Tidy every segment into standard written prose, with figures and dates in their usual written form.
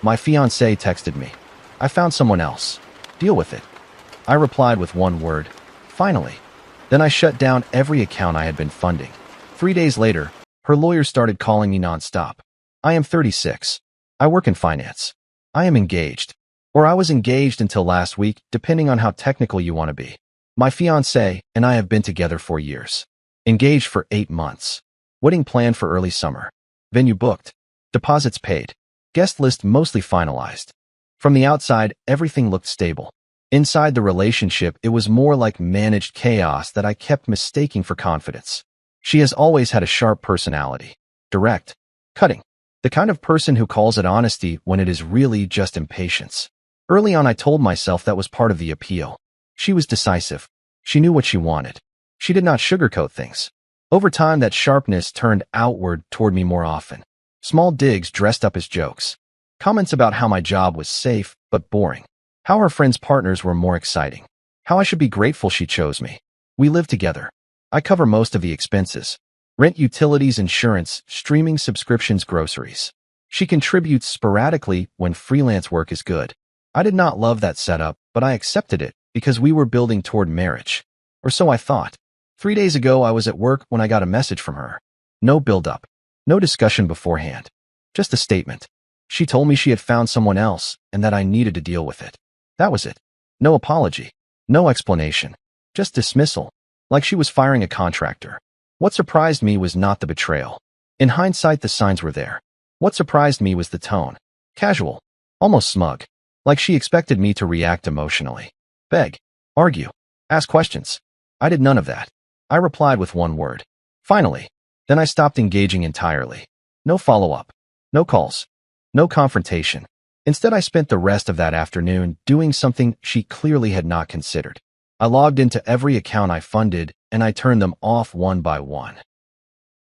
My fiancée texted me. I found someone else. Deal with it. I replied with one word. Finally. Then I shut down every account I had been funding. 3 days later, her lawyer started calling me nonstop. I am 36. I work in finance. I am engaged. Or I was engaged until last week, depending on how technical you want to be. My fiancé and I have been together for years. Engaged for 8 months. Wedding planned for early summer. Venue booked. Deposits paid. Guest list mostly finalized. From the outside, everything looked stable. Inside the relationship, it was more like managed chaos that I kept mistaking for confidence. She has always had a sharp personality. Direct. Cutting. The kind of person who calls it honesty when it is really just impatience. Early on, I told myself that was part of the appeal. She was decisive. She knew what she wanted. She did not sugarcoat things. Over time, that sharpness turned outward toward me more often. Small digs dressed up as jokes. Comments about how my job was safe but boring. How her friends' partners were more exciting. How I should be grateful she chose me. We live together. I cover most of the expenses. Rent, utilities, insurance, streaming subscriptions, groceries. She contributes sporadically when freelance work is good. I did not love that setup, but I accepted it because we were building toward marriage. Or so I thought. 3 days ago, I was at work when I got a message from her. No build-up. No discussion beforehand. Just a statement. She told me she had found someone else and that I needed to deal with it. That was it. No apology. No explanation. Just dismissal. Like she was firing a contractor. What surprised me was not the betrayal. In hindsight, the signs were there. What surprised me was the tone. Casual. Almost smug. Like she expected me to react emotionally. Beg. Argue. Ask questions. I did none of that. I replied with one word. Finally. Then I stopped engaging entirely. No follow-up. No calls. No confrontation. Instead, I spent the rest of that afternoon doing something she clearly had not considered. I logged into every account I funded, and I turned them off one by one.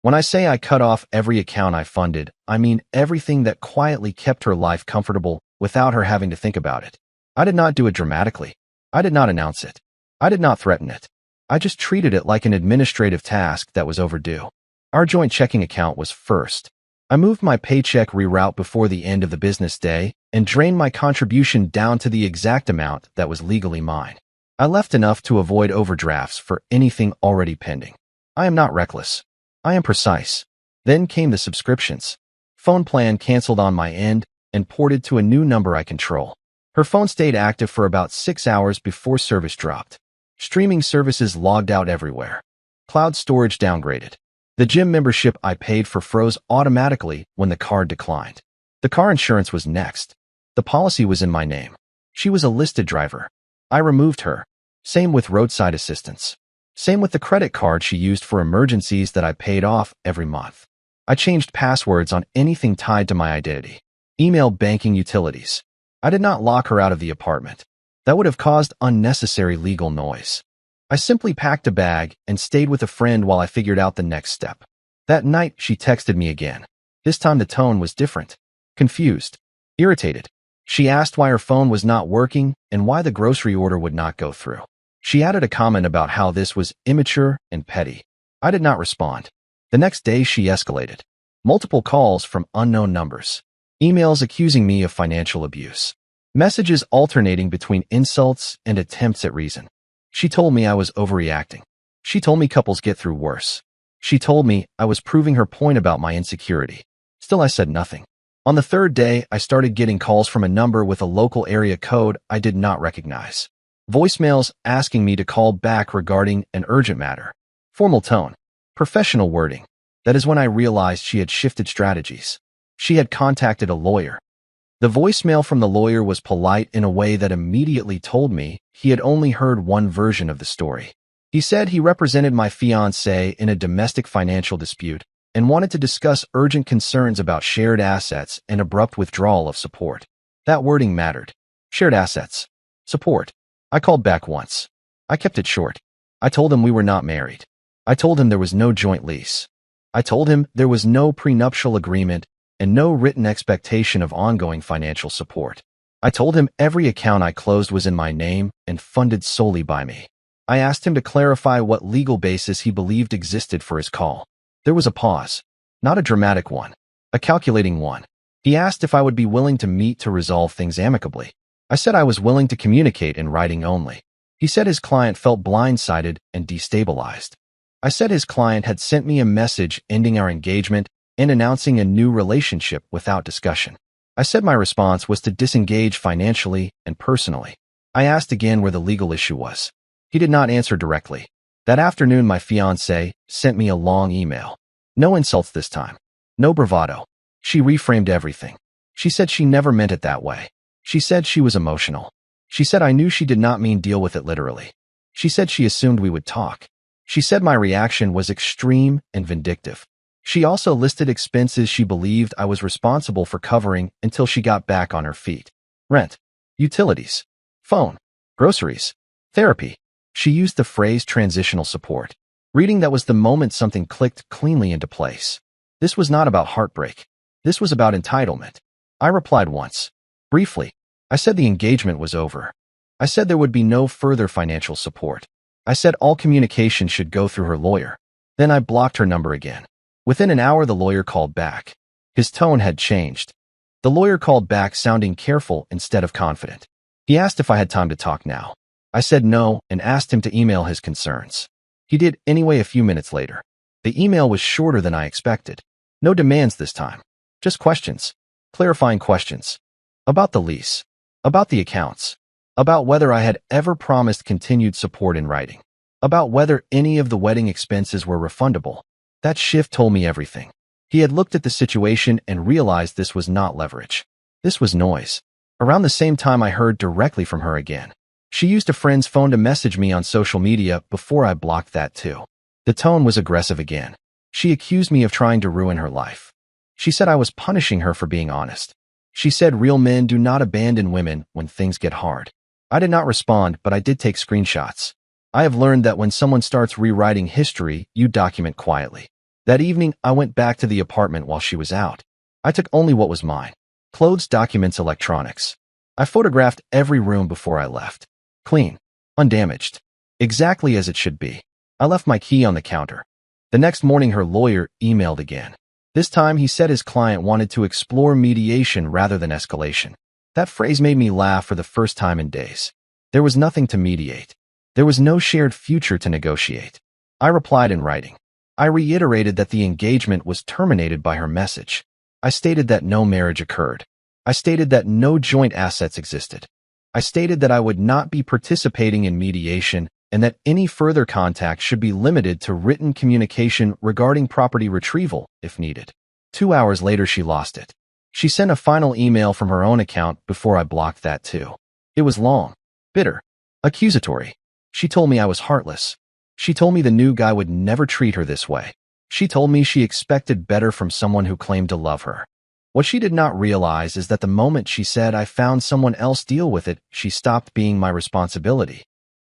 When I say I cut off every account I funded, I mean everything that quietly kept her life comfortable without her having to think about it. I did not do it dramatically. I did not announce it. I did not threaten it. I just treated it like an administrative task that was overdue. Our joint checking account was first. I moved my paycheck reroute before the end of the business day and drained my contribution down to the exact amount that was legally mine. I left enough to avoid overdrafts for anything already pending. I am not reckless. I am precise. Then came the subscriptions. Phone plan canceled on my end and ported to a new number I control. Her phone stayed active for about 6 hours before service dropped. Streaming services logged out everywhere. Cloud storage downgraded. The gym membership I paid for froze automatically when the card declined. The car insurance was next. The policy was in my name. She was a listed driver. I removed her. Same with roadside assistance. Same with the credit card she used for emergencies that I paid off every month. I changed passwords on anything tied to my identity. Email, banking, utilities. I did not lock her out of the apartment. That would have caused unnecessary legal noise. I simply packed a bag and stayed with a friend while I figured out the next step. That night, she texted me again. This time the tone was different. Confused. Irritated. She asked why her phone was not working and why the grocery order would not go through. She added a comment about how this was immature and petty. I did not respond. The next day, she escalated. Multiple calls from unknown numbers. Emails accusing me of financial abuse. Messages alternating between insults and attempts at reason. She told me I was overreacting. She told me couples get through worse. She told me I was proving her point about my insecurity. Still, I said nothing. On the third day, I started getting calls from a number with a local area code I did not recognize. Voicemails asking me to call back regarding an urgent matter. Formal tone. Professional wording. That is when I realized she had shifted strategies. She had contacted a lawyer. The voicemail from the lawyer was polite in a way that immediately told me he had only heard one version of the story. He said he represented my fiancée in a domestic financial dispute and wanted to discuss urgent concerns about shared assets and abrupt withdrawal of support. That wording mattered. Shared assets. Support. I called back once. I kept it short. I told him we were not married. I told him there was no joint lease. I told him there was no prenuptial agreement and no written expectation of ongoing financial support. I told him every account I closed was in my name and funded solely by me. I asked him to clarify what legal basis he believed existed for his call. There was a pause. Not a dramatic one. A calculating one. He asked if I would be willing to meet to resolve things amicably. I said I was willing to communicate in writing only. He said his client felt blindsided and destabilized. I said his client had sent me a message ending our engagement and announcing a new relationship without discussion. I said my response was to disengage financially and personally. I asked again where the legal issue was. He did not answer directly. That afternoon, my fiancée sent me a long email. No insults this time. No bravado. She reframed everything. She said she never meant it that way. She said she was emotional. She said I knew she did not mean deal with it literally. She said she assumed we would talk. She said my reaction was extreme and vindictive. She also listed expenses she believed I was responsible for covering until she got back on her feet. Rent, utilities, phone, groceries, therapy. She used the phrase transitional support. Reading that was the moment something clicked cleanly into place. This was not about heartbreak. This was about entitlement. I replied once. Briefly, I said the engagement was over. I said there would be no further financial support. I said all communication should go through her lawyer. Then I blocked her number again. Within an hour, the lawyer called back. His tone had changed. The lawyer called back sounding careful instead of confident. He asked if I had time to talk now. I said no and asked him to email his concerns. He did anyway a few minutes later. The email was shorter than I expected. No demands this time. Just questions. Clarifying questions. About the lease. About the accounts. About whether I had ever promised continued support in writing. About whether any of the wedding expenses were refundable. That shift told me everything. He had looked at the situation and realized this was not leverage. This was noise. Around the same time, I heard directly from her again. She used a friend's phone to message me on social media before I blocked that too. The tone was aggressive again. She accused me of trying to ruin her life. She said I was punishing her for being honest. She said real men do not abandon women when things get hard. I did not respond, but I did take screenshots. I have learned that when someone starts rewriting history, you document quietly. That evening, I went back to the apartment while she was out. I took only what was mine. Clothes, documents, electronics. I photographed every room before I left. Clean. Undamaged. Exactly as it should be. I left my key on the counter. The next morning, her lawyer emailed again. This time, he said his client wanted to explore mediation rather than escalation. That phrase made me laugh for the first time in days. There was nothing to mediate. There was no shared future to negotiate. I replied in writing. I reiterated that the engagement was terminated by her message. I stated that no marriage occurred. I stated that no joint assets existed. I stated that I would not be participating in mediation and that any further contact should be limited to written communication regarding property retrieval if needed. 2 hours later, she lost it. She sent a final email from her own account before I blocked that too. It was long, bitter, accusatory. She told me I was heartless. She told me the new guy would never treat her this way. She told me she expected better from someone who claimed to love her. What she did not realize is that the moment she said I found someone else deal with it, she stopped being my responsibility.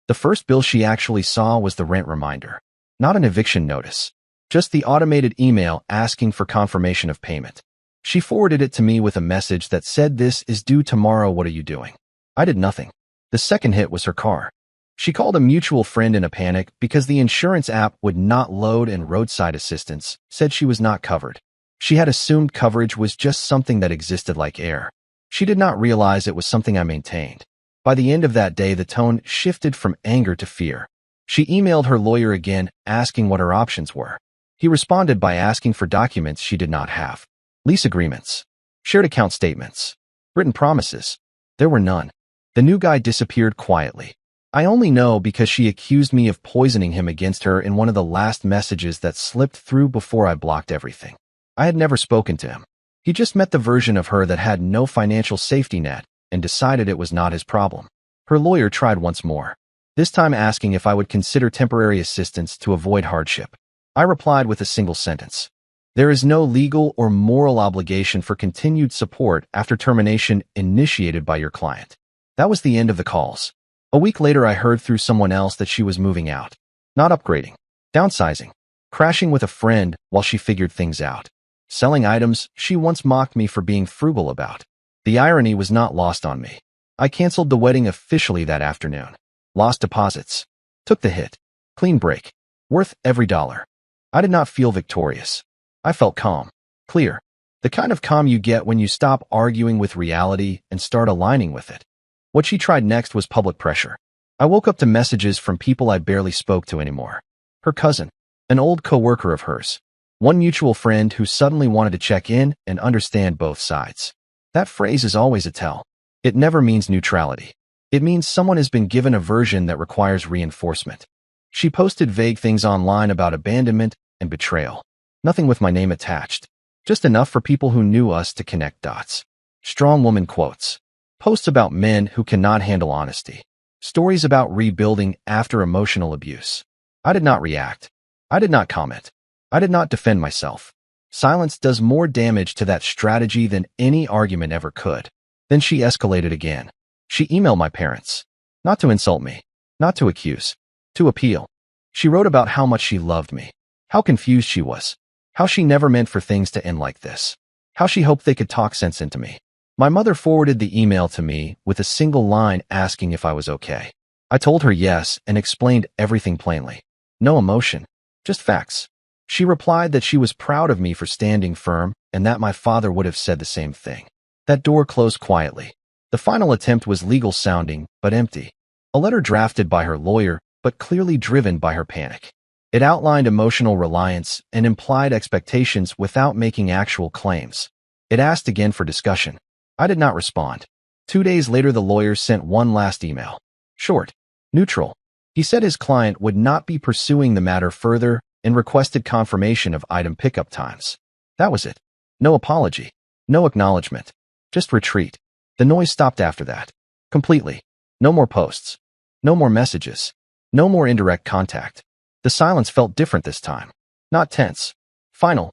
The first bill she actually saw was the rent reminder. Not an eviction notice. Just the automated email asking for confirmation of payment. She forwarded it to me with a message that said, "This is due tomorrow, what are you doing?" I did nothing. The second hit was her car. She called a mutual friend in a panic because the insurance app would not load and roadside assistance said she was not covered. She had assumed coverage was just something that existed like air. She did not realize it was something I maintained. By the end of that day, the tone shifted from anger to fear. She emailed her lawyer again, asking what her options were. He responded by asking for documents she did not have. Lease agreements, shared account statements, written promises. There were none. The new guy disappeared quietly. I only know because she accused me of poisoning him against her in one of the last messages that slipped through before I blocked everything. I had never spoken to him. He just met the version of her that had no financial safety net and decided it was not his problem. Her lawyer tried once more, this time asking if I would consider temporary assistance to avoid hardship. I replied with a single sentence. There is no legal or moral obligation for continued support after termination initiated by your client. That was the end of the calls. A week later, I heard through someone else that she was moving out. Not upgrading. Downsizing. Crashing with a friend while she figured things out. Selling items she once mocked me for being frugal about. The irony was not lost on me. I canceled the wedding officially that afternoon. Lost deposits. Took the hit. Clean break. Worth every dollar. I did not feel victorious. I felt calm. Clear. The kind of calm you get when you stop arguing with reality and start aligning with it. What she tried next was public pressure. I woke up to messages from people I barely spoke to anymore. Her cousin, an old coworker of hers, one mutual friend who suddenly wanted to check in and understand both sides. That phrase is always a tell. It never means neutrality. It means someone has been given a version that requires reinforcement. She posted vague things online about abandonment and betrayal. Nothing with my name attached. Just enough for people who knew us to connect dots. Strong woman quotes. Posts about men who cannot handle honesty. Stories about rebuilding after emotional abuse. I did not react. I did not comment. I did not defend myself. Silence does more damage to that strategy than any argument ever could. Then she escalated again. She emailed my parents. Not to insult me. Not to accuse. To appeal. She wrote about how much she loved me. How confused she was. How she never meant for things to end like this. How she hoped they could talk sense into me. My mother forwarded the email to me with a single line asking if I was okay. I told her yes and explained everything plainly. No emotion. Just facts. She replied that she was proud of me for standing firm and that my father would have said the same thing. That door closed quietly. The final attempt was legal sounding, but empty. A letter drafted by her lawyer, but clearly driven by her panic. It outlined emotional reliance and implied expectations without making actual claims. It asked again for discussion. I did not respond. 2 days later, the lawyer sent one last email. Short. Neutral. He said his client would not be pursuing the matter further and requested confirmation of item pickup times. That was it. No apology. No acknowledgement. Just retreat. The noise stopped after that. Completely. No more posts. No more messages. No more indirect contact. The silence felt different this time. Not tense. Final.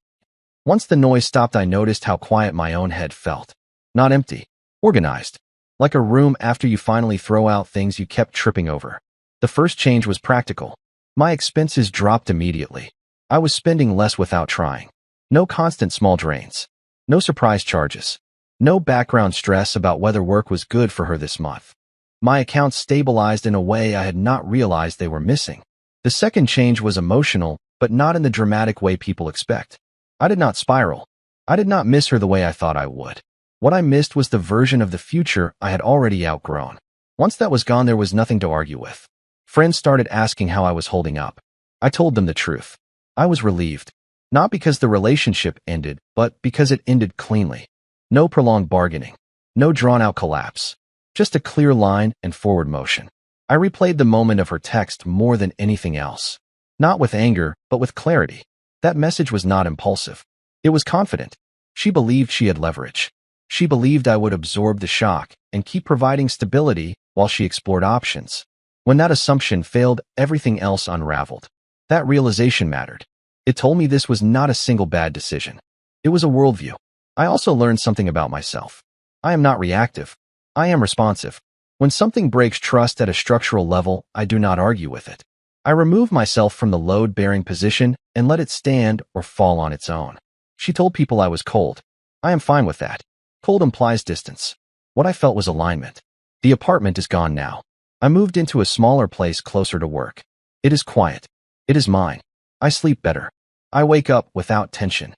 Once the noise stopped, I noticed how quiet my own head felt. Not empty. Organized. Like a room after you finally throw out things you kept tripping over. The first change was practical. My expenses dropped immediately. I was spending less without trying. No constant small drains. No surprise charges. No background stress about whether work was good for her this month. My accounts stabilized in a way I had not realized they were missing. The second change was emotional, but not in the dramatic way people expect. I did not spiral. I did not miss her the way I thought I would. What I missed was the version of the future I had already outgrown. Once that was gone, there was nothing to argue with. Friends started asking how I was holding up. I told them the truth. I was relieved. Not because the relationship ended, but because it ended cleanly. No prolonged bargaining. No drawn-out collapse. Just a clear line and forward motion. I replayed the moment of her text more than anything else. Not with anger, but with clarity. That message was not impulsive. It was confident. She believed she had leverage. She believed I would absorb the shock and keep providing stability while she explored options. When that assumption failed, everything else unraveled. That realization mattered. It told me this was not a single bad decision. It was a worldview. I also learned something about myself. I am not reactive. I am responsive. When something breaks trust at a structural level, I do not argue with it. I remove myself from the load-bearing position and let it stand or fall on its own. She told people I was cold. I am fine with that. Cold implies distance. What I felt was alignment. The apartment is gone now. I moved into a smaller place closer to work. It is quiet. It is mine. I sleep better. I wake up without tension.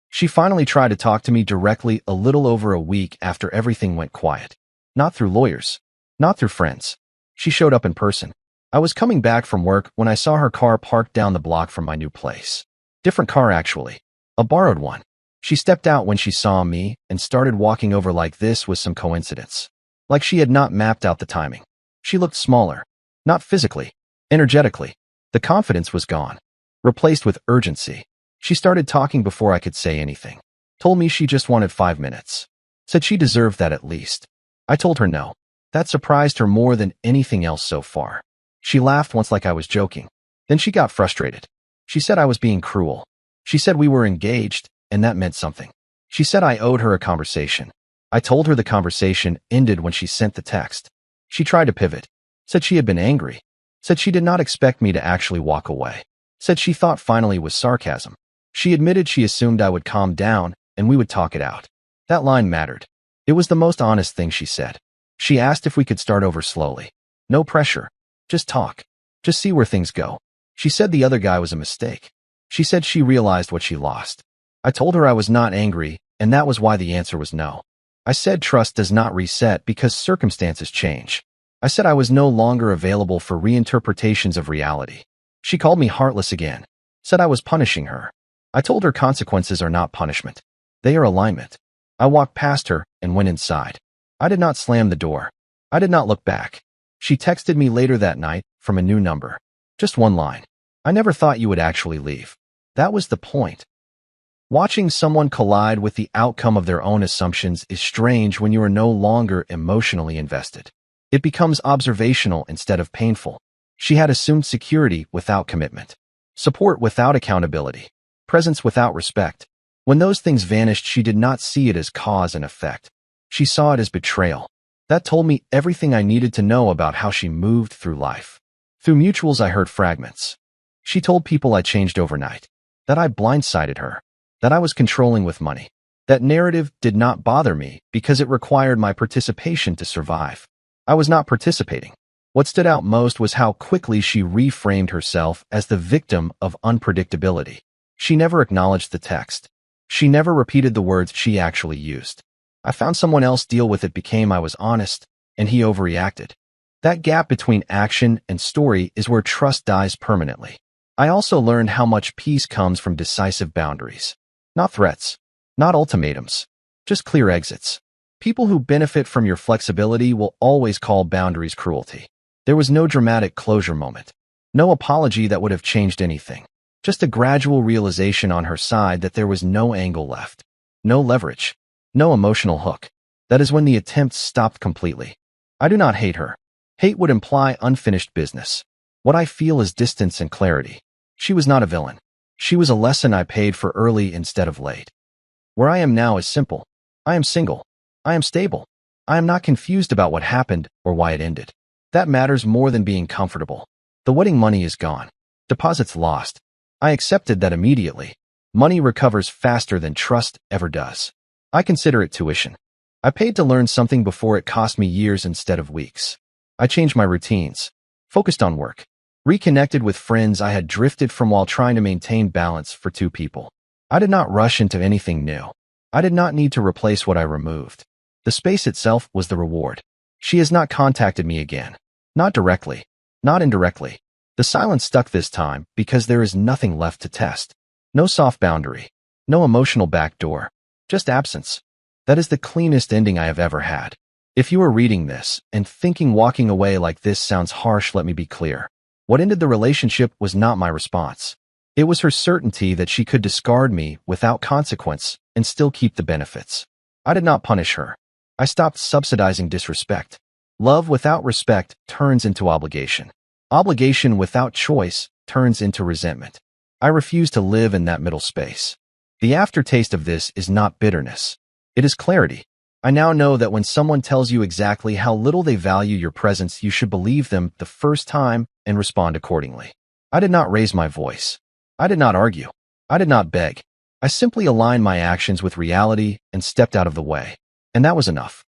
She finally tried to talk to me directly a little over a week after everything went quiet. Not through lawyers. Not through friends. She showed up in person. I was coming back from work when I saw her car parked down the block from my new place. Different car, actually. A borrowed one. She stepped out when she saw me and started walking over like this was some coincidence. Like she had not mapped out the timing. She looked smaller. Not physically. Energetically. The confidence was gone. Replaced with urgency. She started talking before I could say anything. Told me she just wanted 5 minutes. Said she deserved that at least. I told her no. That surprised her more than anything else so far. She laughed once like I was joking. Then she got frustrated. She said I was being cruel. She said we were engaged, and that meant something. She said I owed her a conversation. I told her the conversation ended when she sent the text. She tried to pivot. Said she had been angry. Said she did not expect me to actually walk away. Said she thought finally was sarcasm. She admitted she assumed I would calm down and we would talk it out. That line mattered. It was the most honest thing she said. She asked if we could start over slowly. No pressure. Just talk. Just see where things go. She said the other guy was a mistake. She said she realized what she lost. I told her I was not angry, and that was why the answer was no. I said trust does not reset because circumstances change. I said I was no longer available for reinterpretations of reality. She called me heartless again, said I was punishing her. I told her consequences are not punishment. They are alignment. I walked past her and went inside. I did not slam the door. I did not look back. She texted me later that night from a new number. Just one line. I never thought you would actually leave. That was the point. Watching someone collide with the outcome of their own assumptions is strange when you are no longer emotionally invested. It becomes observational instead of painful. She had assumed security without commitment, support without accountability, presence without respect. When those things vanished, she did not see it as cause and effect. She saw it as betrayal. That told me everything I needed to know about how she moved through life. Through mutuals, I heard fragments. She told people I changed overnight, that I blindsided her, that I was controlling with money. That narrative did not bother me because it required my participation to survive. I was not participating. What stood out most was how quickly she reframed herself as the victim of unpredictability. She never acknowledged the text. She never repeated the words she actually used. I found someone else deal with it became I was honest, and he overreacted. That gap between action and story is where trust dies permanently. I also learned how much peace comes from decisive boundaries. Not threats, not ultimatums, just clear exits. People who benefit from your flexibility will always call boundaries cruelty. There was no dramatic closure moment, no apology that would have changed anything, just a gradual realization on her side that there was no angle left, no leverage, no emotional hook. That is when the attempt stopped completely. I do not hate her. Hate would imply unfinished business. What I feel is distance and clarity. She was not a villain. She was a lesson I paid for early instead of late. Where I am now is simple. I am single. I am stable. I am not confused about what happened or why it ended. That matters more than being comfortable. The wedding money is gone. Deposits lost. I accepted that immediately. Money recovers faster than trust ever does. I consider it tuition. I paid to learn something before it cost me years instead of weeks. I changed my routines, focused on work, reconnected with friends I had drifted from while trying to maintain balance for two people. I did not rush into anything new. I did not need to replace what I removed. The space itself was the reward. She has not contacted me again. Not directly, not indirectly. The silence stuck this time because there is nothing left to test. No soft boundary, no emotional backdoor, just absence. That is the cleanest ending I have ever had. If you are reading this and thinking walking away like this sounds harsh, let me be clear. What ended the relationship was not my response. It was her certainty that she could discard me without consequence and still keep the benefits. I did not punish her. I stopped subsidizing disrespect. Love without respect turns into obligation. Obligation without choice turns into resentment. I refuse to live in that middle space. The aftertaste of this is not bitterness. It is clarity. I now know that when someone tells you exactly how little they value your presence, you should believe them the first time and respond accordingly. I did not raise my voice. I did not argue. I did not beg. I simply aligned my actions with reality and stepped out of the way. And that was enough.